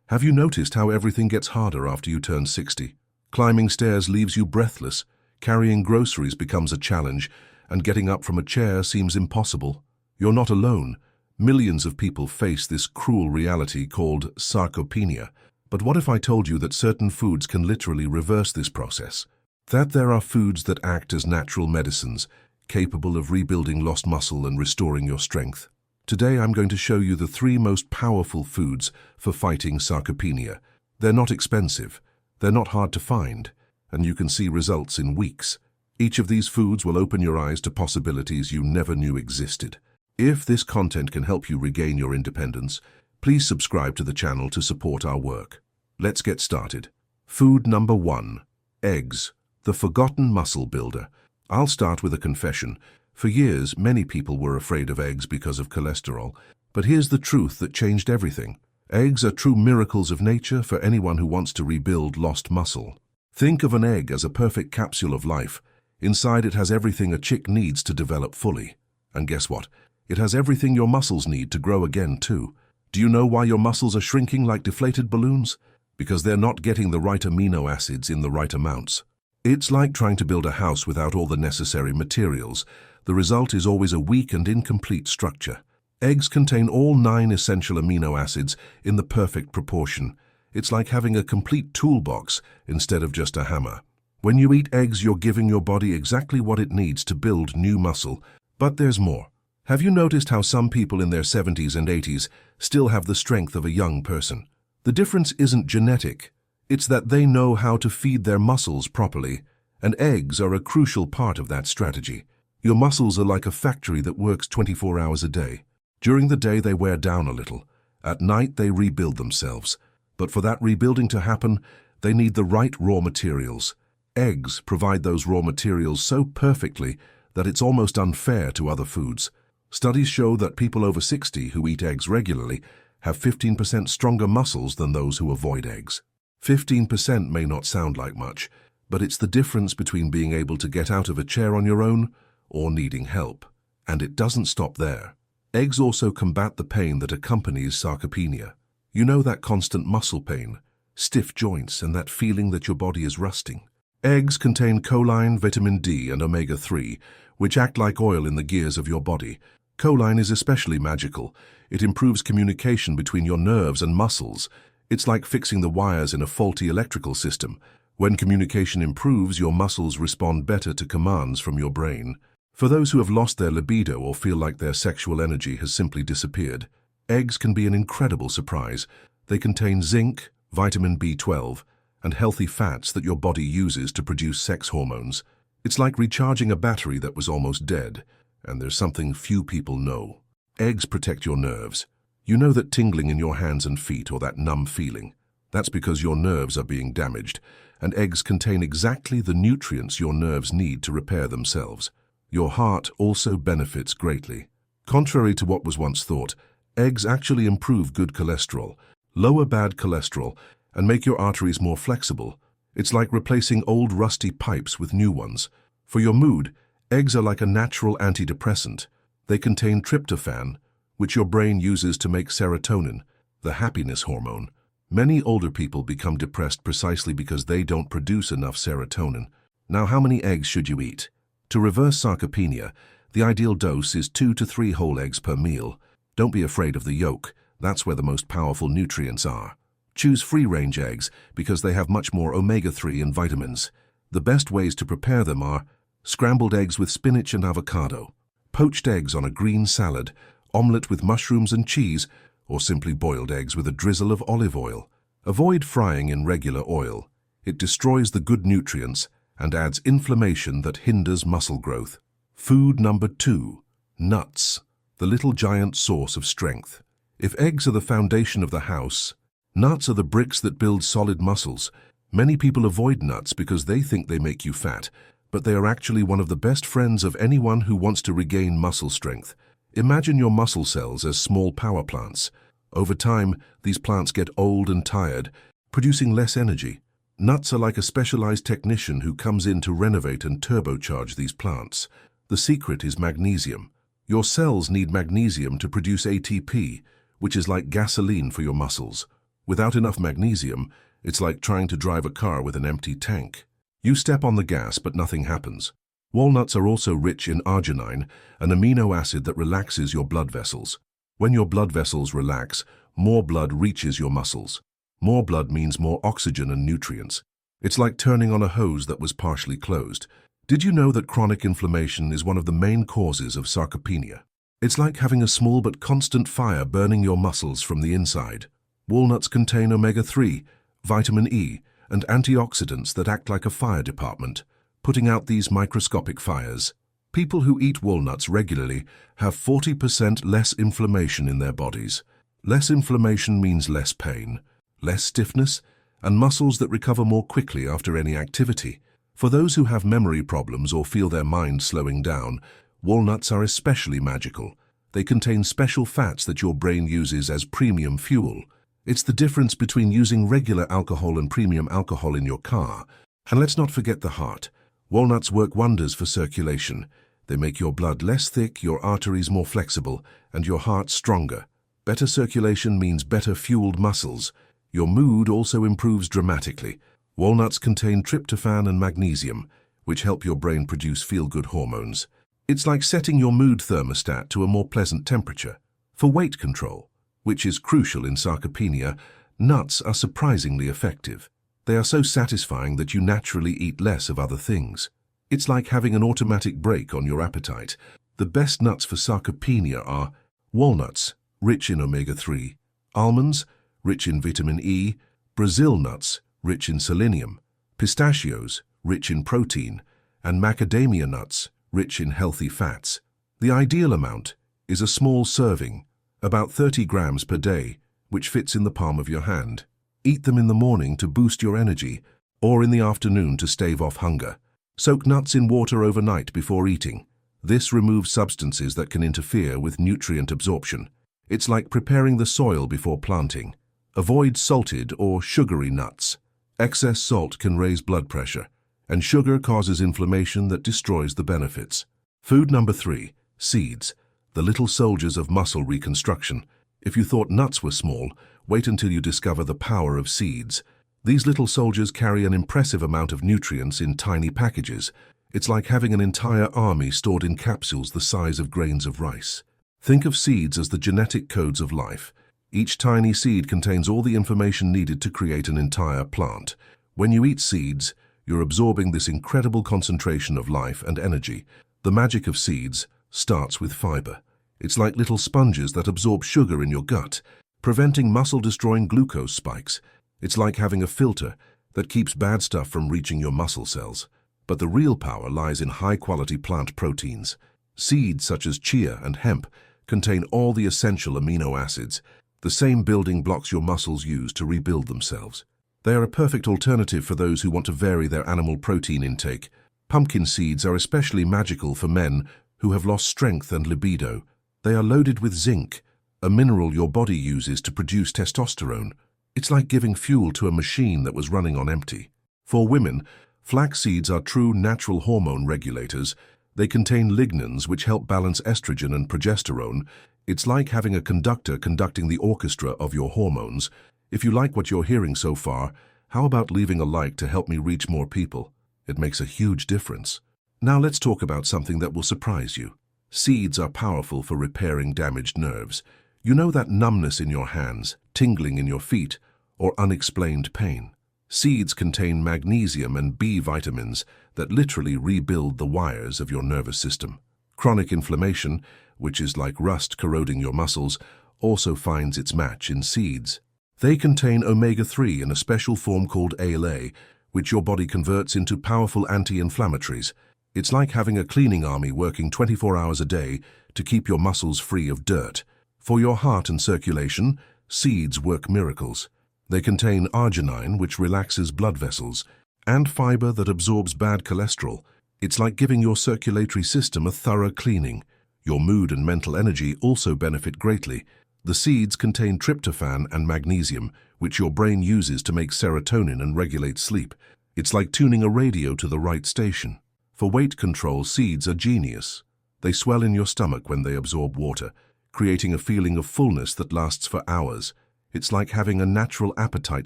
Have you noticed how everything gets harder after you turn 60? Climbing stairs leaves you breathless, carrying groceries becomes a challenge, and getting up from a chair seems impossible. You're not alone. Millions of people face this cruel reality called sarcopenia. But what if I told you that certain foods can literally reverse this process? That there are foods that act as natural medicines, capable of rebuilding lost muscle and restoring your strength. Today I'm going to show you the 3 most powerful foods for fighting sarcopenia. They're not expensive, they're not hard to find, and you can see results in weeks. Each of these foods will open your eyes to possibilities you never knew existed. If this content can help you regain your independence, please subscribe to the channel to support our work. Let's get started. Food number 1. Eggs, the forgotten muscle builder. I'll start with a confession. For years, many people were afraid of eggs because of cholesterol. But here's the truth that changed everything. Eggs are true miracles of nature for anyone who wants to rebuild lost muscle. Think of an egg as a perfect capsule of life. Inside it has everything a chick needs to develop fully. And guess what? It has everything your muscles need to grow again too. Do you know why your muscles are shrinking like deflated balloons? Because they're not getting the right amino acids in the right amounts. It's like trying to build a house without all the necessary materials. The result is always a weak and incomplete structure. Eggs contain all 9 essential amino acids in the perfect proportion. It's like having a complete toolbox instead of just a hammer. When you eat eggs, you're giving your body exactly what it needs to build new muscle. But there's more. Have you noticed how some people in their 70s and 80s still have the strength of a young person? The difference isn't genetic. It's that they know how to feed their muscles properly, and eggs are a crucial part of that strategy. Your muscles are like a factory that works 24 hours a day. During the day, they wear down a little. At night, they rebuild themselves. But for that rebuilding to happen, they need the right raw materials. Eggs provide those raw materials so perfectly that it's almost unfair to other foods. Studies show that people over 60 who eat eggs regularly have 15% stronger muscles than those who avoid eggs. 15% may not sound like much, but it's the difference between being able to get out of a chair on your own or needing help. And it doesn't stop there. Eggs also combat the pain that accompanies sarcopenia. You know, that constant muscle pain, stiff joints, and that feeling that your body is rusting. Eggs contain choline, vitamin D, and omega-3, which act like oil in the gears of your body. Choline is especially magical. It improves communication between your nerves and muscles. It's like fixing the wires in a faulty electrical system. When communication improves, your muscles respond better to commands from your brain. For those who have lost their libido or feel like their sexual energy has simply disappeared, eggs can be an incredible surprise. They contain zinc, vitamin B12, and healthy fats that your body uses to produce sex hormones. It's like recharging a battery that was almost dead. And there's something few people know. Eggs protect your nerves. You know that tingling in your hands and feet, or that numb feeling? That's because your nerves are being damaged, and eggs contain exactly the nutrients your nerves need to repair themselves. Your heart also benefits greatly. Contrary to what was once thought, eggs actually improve good cholesterol, lower bad cholesterol, and make your arteries more flexible. It's like replacing old rusty pipes with new ones. For your mood, eggs are like a natural antidepressant. They contain tryptophan, which your brain uses to make serotonin, the happiness hormone. Many older people become depressed precisely because they don't produce enough serotonin. Now, how many eggs should you eat? To reverse sarcopenia, the ideal dose is 2 to 3 whole eggs per meal. Don't be afraid of the yolk. That's where the most powerful nutrients are. Choose free-range eggs because they have much more omega-3 and vitamins. The best ways to prepare them are scrambled eggs with spinach and avocado, poached eggs on a green salad, omelette with mushrooms and cheese, or simply boiled eggs with a drizzle of olive oil. Avoid frying in regular oil. It destroys the good nutrients and adds inflammation that hinders muscle growth. Food number 2. Nuts, the little giant source of strength. If eggs are the foundation of the house, nuts are the bricks that build solid muscles. Many people avoid nuts because they think they make you fat, but they are actually one of the best friends of anyone who wants to regain muscle strength. Imagine your muscle cells as small power plants. Over time, these plants get old and tired, producing less energy. Nuts are like a specialized technician who comes in to renovate and turbocharge these plants. The secret is magnesium. Your cells need magnesium to produce ATP, which is like gasoline for your muscles. Without enough magnesium, it's like trying to drive a car with an empty tank. You step on the gas, but nothing happens. Walnuts are also rich in arginine, an amino acid that relaxes your blood vessels. When your blood vessels relax, more blood reaches your muscles. More blood means more oxygen and nutrients. It's like turning on a hose that was partially closed. Did you know that chronic inflammation is one of the main causes of sarcopenia? It's like having a small but constant fire burning your muscles from the inside. Walnuts contain omega-3, vitamin E, and antioxidants that act like a fire department, putting out these microscopic fires. People who eat walnuts regularly have 40% less inflammation in their bodies. Less inflammation means less pain, less stiffness, and muscles that recover more quickly after any activity. For those who have memory problems or feel their mind slowing down, walnuts are especially magical. They contain special fats that your brain uses as premium fuel. It's the difference between using regular alcohol and premium alcohol in your car. And let's not forget the heart. Walnuts work wonders for circulation. They make your blood less thick, your arteries more flexible, and your heart stronger. Better circulation means better fueled muscles. Your mood also improves dramatically. Walnuts contain tryptophan and magnesium, which help your brain produce feel-good hormones. It's like setting your mood thermostat to a more pleasant temperature. For weight control, which is crucial in sarcopenia, nuts are surprisingly effective. They are so satisfying that you naturally eat less of other things. It's like having an automatic brake on your appetite. The best nuts for sarcopenia are walnuts, rich in omega-3, almonds, rich in vitamin E, Brazil nuts, rich in selenium, pistachios, rich in protein, and macadamia nuts, rich in healthy fats. The ideal amount is a small serving, about 30 grams per day, which fits in the palm of your hand. Eat them in the morning to boost your energy, or in the afternoon to stave off hunger. Soak nuts in water overnight before eating. This removes substances that can interfere with nutrient absorption. It's like preparing the soil before planting. Avoid salted or sugary nuts. Excess salt can raise blood pressure, and sugar causes inflammation that destroys the benefits. Food number 3, seeds, the little soldiers of muscle reconstruction. If you thought nuts were small, wait until you discover the power of seeds. These little soldiers carry an impressive amount of nutrients in tiny packages. It's like having an entire army stored in capsules the size of grains of rice. Think of seeds as the genetic codes of life. Each tiny seed contains all the information needed to create an entire plant. When you eat seeds, you're absorbing this incredible concentration of life and energy. The magic of seeds starts with fiber. It's like little sponges that absorb sugar in your gut, preventing muscle-destroying glucose spikes. It's like having a filter that keeps bad stuff from reaching your muscle cells. But the real power lies in high-quality plant proteins. Seeds such as chia and hemp contain all the essential amino acids, the same building blocks your muscles use to rebuild themselves. They are a perfect alternative for those who want to vary their animal protein intake. Pumpkin seeds are especially magical for men who have lost strength and libido. They are loaded with zinc, a mineral your body uses to produce testosterone. It's like giving fuel to a machine that was running on empty. For women, flax seeds are true natural hormone regulators. They contain lignans which help balance estrogen and progesterone. It's like having a conductor conducting the orchestra of your hormones. If you like what you're hearing so far, how about leaving a like to help me reach more people? It makes a huge difference. Now let's talk about something that will surprise you. Seeds are powerful for repairing damaged nerves. You know that numbness in your hands, tingling in your feet, or unexplained pain? Seeds contain magnesium and B vitamins that literally rebuild the wires of your nervous system. Chronic inflammation, which is like rust corroding your muscles, also finds its match in seeds. They contain omega-3 in a special form called ALA, which your body converts into powerful anti-inflammatories. It's like having a cleaning army working 24 hours a day to keep your muscles free of dirt. For your heart and circulation, seeds work miracles. They contain arginine, which relaxes blood vessels, and fiber that absorbs bad cholesterol. It's like giving your circulatory system a thorough cleaning. Your mood and mental energy also benefit greatly. The seeds contain tryptophan and magnesium, which your brain uses to make serotonin and regulate sleep. It's like tuning a radio to the right station. For weight control, seeds are genius. They swell in your stomach when they absorb water, creating a feeling of fullness that lasts for hours. It's like having a natural appetite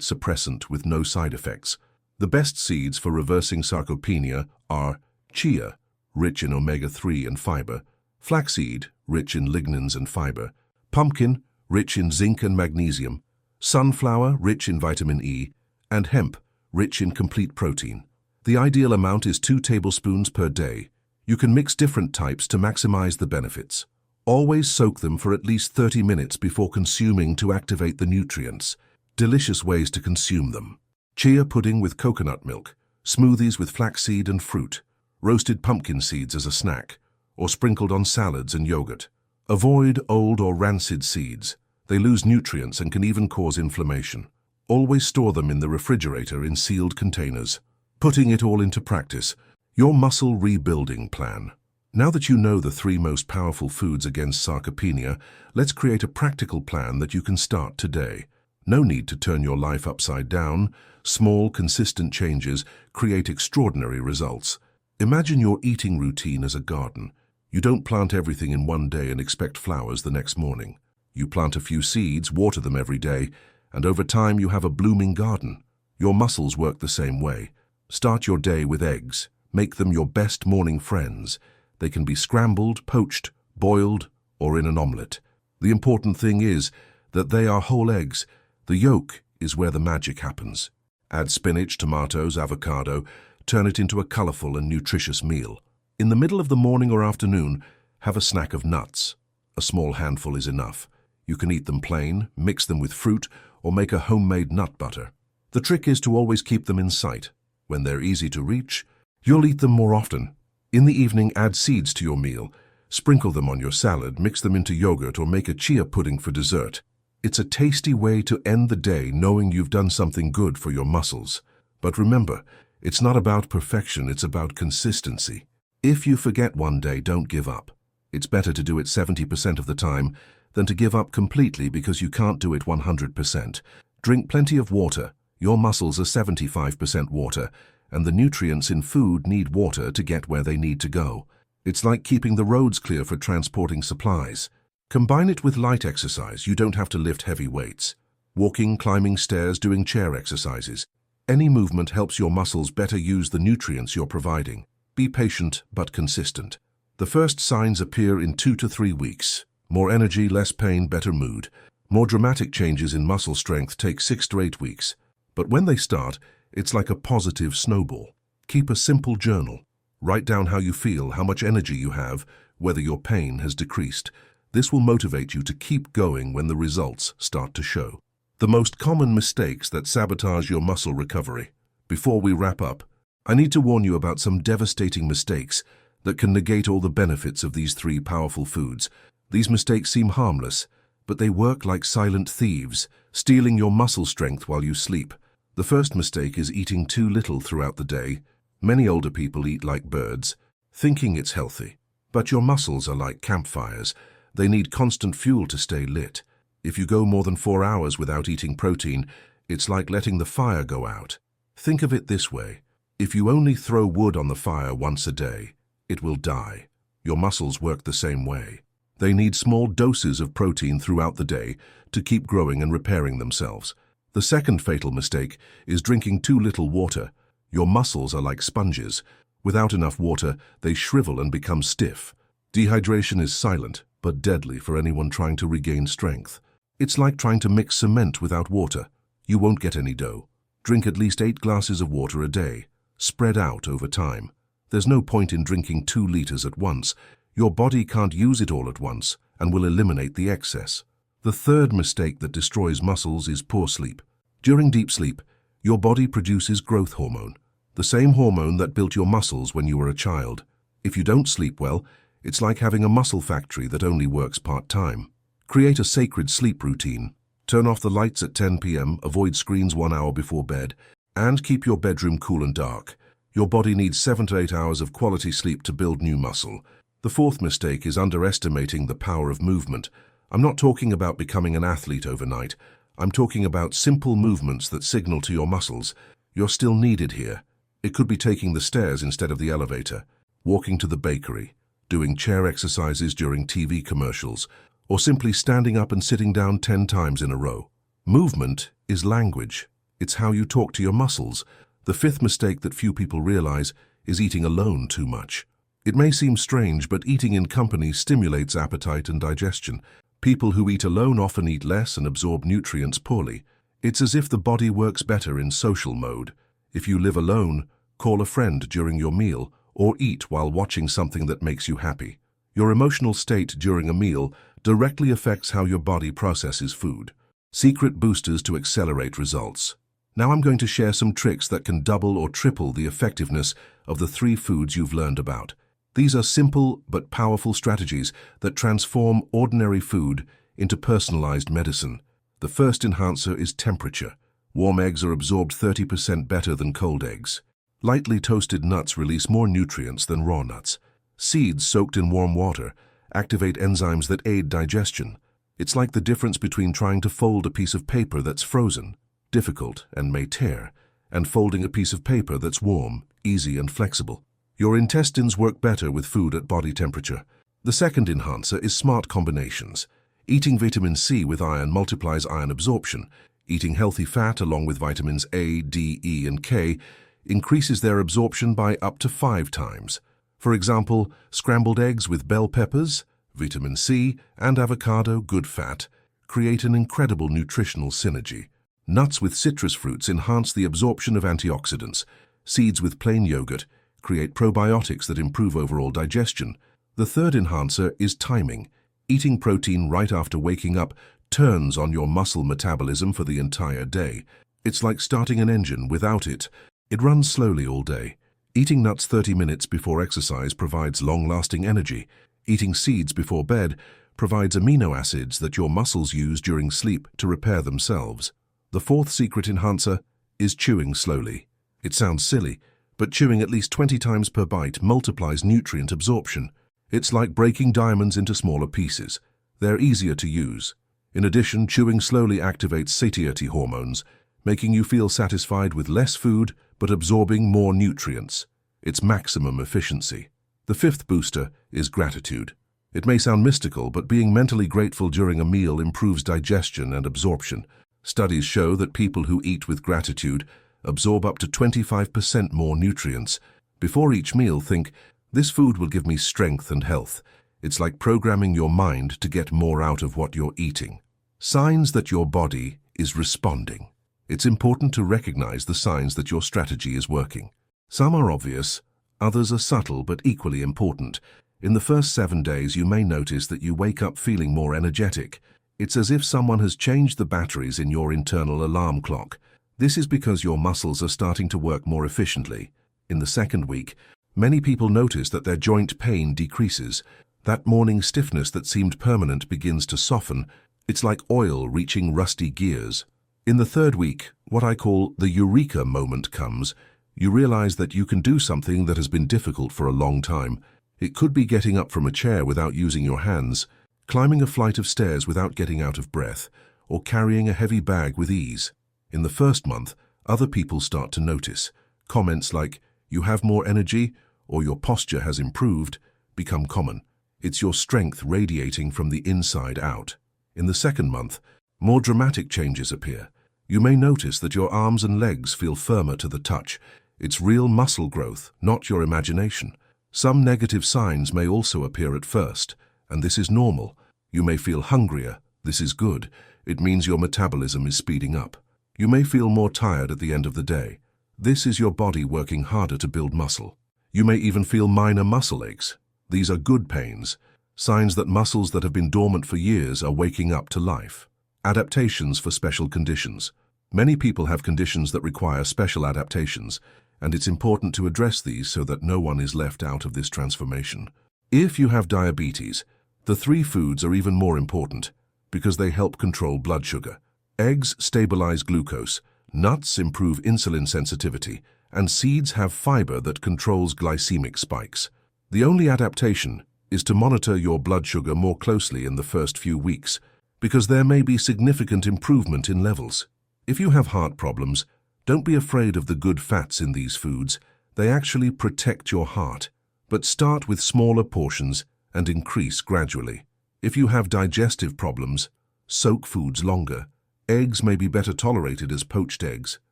suppressant with no side effects. The best seeds for reversing sarcopenia are chia, rich in omega-3 and fiber, flaxseed, rich in lignans and fiber, pumpkin, rich in zinc and magnesium, sunflower, rich in vitamin E, and hemp, rich in complete protein. The ideal amount is 2 tablespoons per day. You can mix different types to maximize the benefits. Always soak them for at least 30 minutes before consuming to activate the nutrients. Delicious ways to consume them: chia pudding with coconut milk, smoothies with flaxseed and fruit, roasted pumpkin seeds as a snack, or sprinkled on salads and yogurt. Avoid old or rancid seeds. They lose nutrients and can even cause inflammation. Always store them in the refrigerator in sealed containers. Putting it all into practice. Your muscle rebuilding plan. Now that you know the 3 most powerful foods against sarcopenia, let's create a practical plan that you can start today. No need to turn your life upside down. Small, consistent changes create extraordinary results. Imagine your eating routine as a garden. You don't plant everything in one day and expect flowers the next morning. You plant a few seeds, water them every day, and over time you have a blooming garden. Your muscles work the same way. Start your day with eggs. Make them your best morning friends. They can be scrambled, poached, boiled, or in an omelette. The important thing is that they are whole eggs. The yolk is where the magic happens. Add spinach, tomatoes, avocado. Turn it into a colorful and nutritious meal. In the middle of the morning or afternoon, have a snack of nuts. A small handful is enough. You can eat them plain, mix them with fruit, or make a homemade nut butter. The trick is to always keep them in sight. When they're easy to reach, you'll eat them more often. In the evening, add seeds to your meal. Sprinkle them on your salad, mix them into yogurt, or make a chia pudding for dessert. It's a tasty way to end the day knowing you've done something good for your muscles. But remember, it's not about perfection, it's about consistency. If you forget one day, don't give up. It's better to do it 70% of the time than to give up completely because you can't do it 100%. Drink plenty of water. Your muscles are 75% water, and the nutrients in food need water to get where they need to go. It's like keeping the roads clear for transporting supplies. Combine it with light exercise. You don't have to lift heavy weights. Walking, climbing stairs, doing chair exercises. Any movement helps your muscles better use the nutrients you're providing. Be patient but consistent. The first signs appear in 2 to 3 weeks. More energy, less pain, better mood. More dramatic changes in muscle strength take 6 to 8 weeks. But when they start, it's like a positive snowball. Keep a simple journal. Write down how you feel, how much energy you have, whether your pain has decreased. This will motivate you to keep going when the results start to show. The most common mistakes that sabotage your muscle recovery. Before we wrap up, I need to warn you about some devastating mistakes that can negate all the benefits of these 3 powerful foods. These mistakes seem harmless, but they work like silent thieves, stealing your muscle strength while you sleep. The first mistake is eating too little throughout the day. Many older people eat like birds, thinking it's healthy. But your muscles are like campfires. They need constant fuel to stay lit. If you go more than 4 hours without eating protein, it's like letting the fire go out. Think of it this way. If you only throw wood on the fire once a day, it will die. Your muscles work the same way. They need small doses of protein throughout the day to keep growing and repairing themselves. The second fatal mistake is drinking too little water. Your muscles are like sponges. Without enough water, they shrivel and become stiff. Dehydration is silent, but deadly for anyone trying to regain strength. It's like trying to mix cement without water. You won't get any dough. Drink at least 8 glasses of water a day, spread out over time. There's no point in drinking 2 liters at once. Your body can't use it all at once and will eliminate the excess. The third mistake that destroys muscles is poor sleep. During deep sleep, your body produces growth hormone, the same hormone that built your muscles when you were a child. If you don't sleep well, it's like having a muscle factory that only works part-time. Create a sacred sleep routine. Turn off the lights at 10 p.m., avoid screens 1 hour before bed, and keep your bedroom cool and dark. Your body needs 7 to 8 hours of quality sleep to build new muscle. The fourth mistake is underestimating the power of movement. I'm not talking about becoming an athlete overnight. I'm talking about simple movements that signal to your muscles, you're still needed here. It could be taking the stairs instead of the elevator, walking to the bakery, doing chair exercises during TV commercials, or simply standing up and sitting down 10 times in a row. Movement is language. It's how you talk to your muscles. The fifth mistake that few people realize is eating alone too much. It may seem strange, but eating in company stimulates appetite and digestion. People who eat alone often eat less and absorb nutrients poorly. It's as if the body works better in social mode. If you live alone, call a friend during your meal or eat while watching something that makes you happy. Your emotional state during a meal directly affects how your body processes food. Secret boosters to accelerate results. Now I'm going to share some tricks that can double or triple the effectiveness of the 3 foods you've learned about. These are simple but powerful strategies that transform ordinary food into personalized medicine. The first enhancer is temperature. Warm eggs are absorbed 30% better than cold eggs. Lightly toasted nuts release more nutrients than raw nuts. Seeds soaked in warm water activate enzymes that aid digestion. It's like the difference between trying to fold a piece of paper that's frozen, difficult and may tear, and folding a piece of paper that's warm, easy and flexible. Your intestines work better with food at body temperature. The second enhancer is smart combinations. Eating vitamin C with iron multiplies iron absorption. Eating healthy fat along with vitamins A, D, E, and K increases their absorption by up to 5 times. For example, scrambled eggs with bell peppers, vitamin C, and avocado, good fat, create an incredible nutritional synergy. Nuts with citrus fruits enhance the absorption of antioxidants. Seeds with plain yogurt create probiotics that improve overall digestion. The third enhancer is timing. Eating protein right after waking up turns on your muscle metabolism for the entire day. It's like starting an engine. Without it, it runs slowly all day. Eating nuts 30 minutes before exercise provides long-lasting energy. Eating seeds before bed provides amino acids that your muscles use during sleep to repair themselves. The fourth secret enhancer is chewing slowly. It sounds silly, but chewing at least 20 times per bite multiplies nutrient absorption. It's like breaking diamonds into smaller pieces. They're easier to use. In addition, chewing slowly activates satiety hormones, making you feel satisfied with less food but absorbing more nutrients. It's maximum efficiency. The fifth booster is gratitude. It may sound mystical, but being mentally grateful during a meal improves digestion and absorption. Studies show that people who eat with gratitude absorb up to 25% more nutrients. Before each meal, think, "This food will give me strength and health." It's like programming your mind to get more out of what you're eating. Signs that your body is responding. It's important to recognize the signs that your strategy is working. Some are obvious, others are subtle but equally important. In the first 7 days, you may notice that you wake up feeling more energetic. It's as if someone has changed the batteries in your internal alarm clock. This is because your muscles are starting to work more efficiently. In the second week, many people notice that their joint pain decreases. That morning stiffness that seemed permanent begins to soften. It's like oil reaching rusty gears. In the third week, what I call the eureka moment comes. You realize that you can do something that has been difficult for a long time. It could be getting up from a chair without using your hands, climbing a flight of stairs without getting out of breath, or carrying a heavy bag with ease. In the first month, other people start to notice. Comments like, "You have more energy," or "Your posture has improved," become common. It's your strength radiating from the inside out. In the second month, more dramatic changes appear. You may notice that your arms and legs feel firmer to the touch. It's real muscle growth, not your imagination. Some negative signs may also appear at first, and this is normal. You may feel hungrier. This is good. It means your metabolism is speeding up. You may feel more tired at the end of the day. This is your body working harder to build muscle. You may even feel minor muscle aches. These are good pains, signs that muscles that have been dormant for years are waking up to life. Adaptations for special conditions. Many people have conditions that require special adaptations, and it's important to address these so that no one is left out of this transformation. If you have diabetes, the 3 foods are even more important because they help control blood sugar. Eggs stabilize glucose, nuts improve insulin sensitivity, and seeds have fiber that controls glycemic spikes. The only adaptation is to monitor your blood sugar more closely in the first few weeks, because there may be significant improvement in levels. If you have heart problems, don't be afraid of the good fats in these foods. They actually protect your heart. But start with smaller portions and increase gradually. If you have digestive problems, soak foods longer. Eggs may be better tolerated as poached eggs.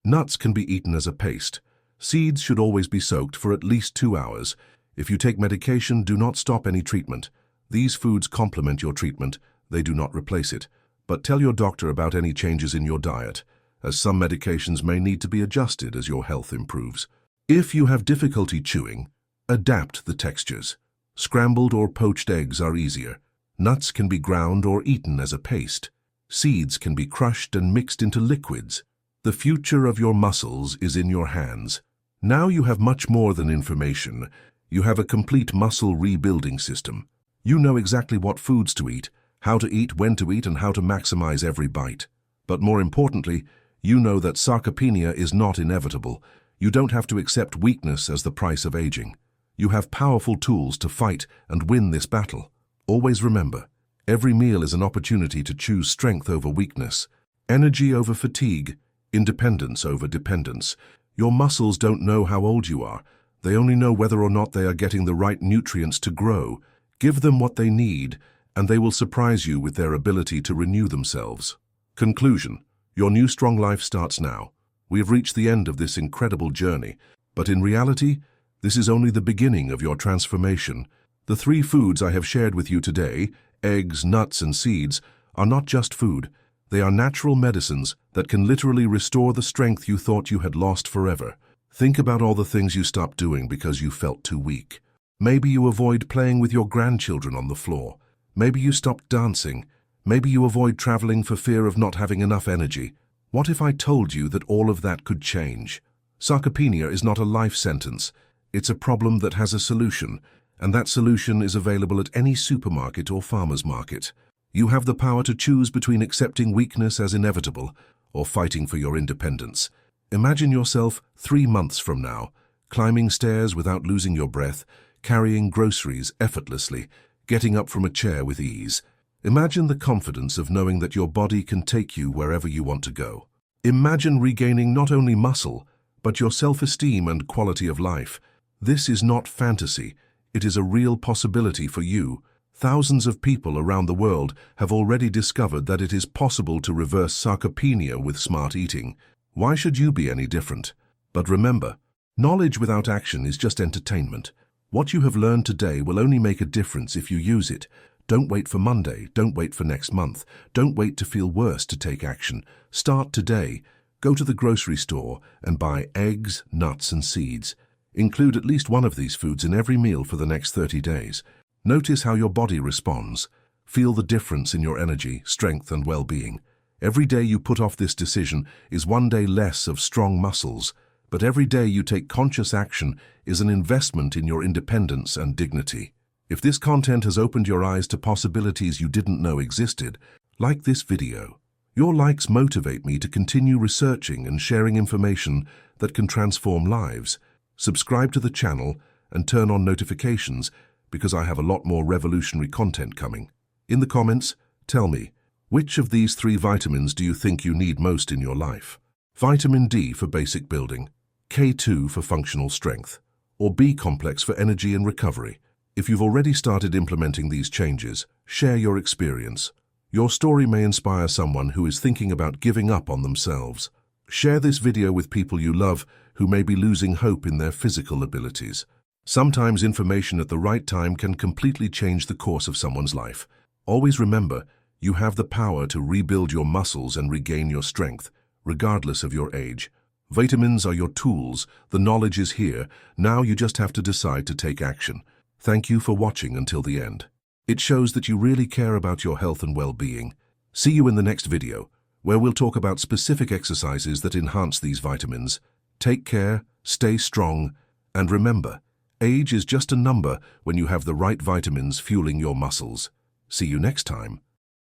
Nuts can be eaten as a paste. Seeds should always be soaked for at least 2 hours. If you take medication, do not stop any treatment. These foods complement your treatment, they do not replace it. But tell your doctor about any changes in your diet, as some medications may need to be adjusted as your health improves. If you have difficulty chewing, adapt the textures. Scrambled or poached eggs are easier. Nuts can be ground or eaten as a paste. Seeds can be crushed and mixed into liquids. The future of your muscles is in your hands. Now you have much more than information. You have a complete muscle rebuilding system. You know exactly what foods to eat, how to eat, when to eat, and how to maximize every bite. But more importantly, you know that sarcopenia is not inevitable. You don't have to accept weakness as the price of aging. You have powerful tools to fight and win this battle. Always remember, every meal is an opportunity to choose strength over weakness, energy over fatigue, independence over dependence. Your muscles don't know how old you are. They only know whether or not they are getting the right nutrients to grow. Give them what they need, and they will surprise you with their ability to renew themselves. Conclusion: your new strong life starts now. We have reached the end of this incredible journey, but in reality, this is only the beginning of your transformation. The 3 foods I have shared with you today, eggs, nuts, and seeds, are not just food. They are natural medicines that can literally restore the strength you thought you had lost forever. Think about all the things you stopped doing because you felt too weak. Maybe you avoid playing with your grandchildren on the floor. Maybe you stopped dancing. Maybe you avoid traveling for fear of not having enough energy. What if I told you that all of that could change? Sarcopenia is not a life sentence. It's a problem that has a solution, and that solution is available at any supermarket or farmer's market. You have the power to choose between accepting weakness as inevitable or fighting for your independence. Imagine yourself 3 months from now, climbing stairs without losing your breath, carrying groceries effortlessly, getting up from a chair with ease. Imagine the confidence of knowing that your body can take you wherever you want to go. Imagine regaining not only muscle, but your self-esteem and quality of life. This is not fantasy. It is a real possibility for you. Thousands of people around the world have already discovered that it is possible to reverse sarcopenia with smart eating. Why should you be any different? But remember, knowledge without action is just entertainment. What you have learned today will only make a difference if you use it. Don't wait for Monday. Don't wait for next month. Don't wait to feel worse to take action. Start today. Go to the grocery store and buy eggs, nuts, and seeds. Include at least one of these foods in every meal for the next 30 days. Notice how your body responds. Feel the difference in your energy, strength, and well-being. Every day you put off this decision is one day less of strong muscles, but every day you take conscious action is an investment in your independence and dignity. If this content has opened your eyes to possibilities you didn't know existed, like this video. Your likes motivate me to continue researching and sharing information that can transform lives. Subscribe to the channel and turn on notifications because I have a lot more revolutionary content coming. In the comments, tell me, which of these 3 vitamins do you think you need most in your life? Vitamin D for basic building, K2 for functional strength, or B complex for energy and recovery? If you've already started implementing these changes, share your experience. Your story may inspire someone who is thinking about giving up on themselves. Share this video with people you love who may be losing hope in their physical abilities. Sometimes information at the right time can completely change the course of someone's life. Always remember, you have the power to rebuild your muscles and regain your strength, regardless of your age. Vitamins are your tools. The knowledge is here. Now you just have to decide to take action. Thank you for watching until the end. It shows that you really care about your health and well-being. See you in the next video, where we'll talk about specific exercises that enhance these vitamins. Take care, stay strong, and remember, age is just a number when you have the right vitamins fueling your muscles. See you next time.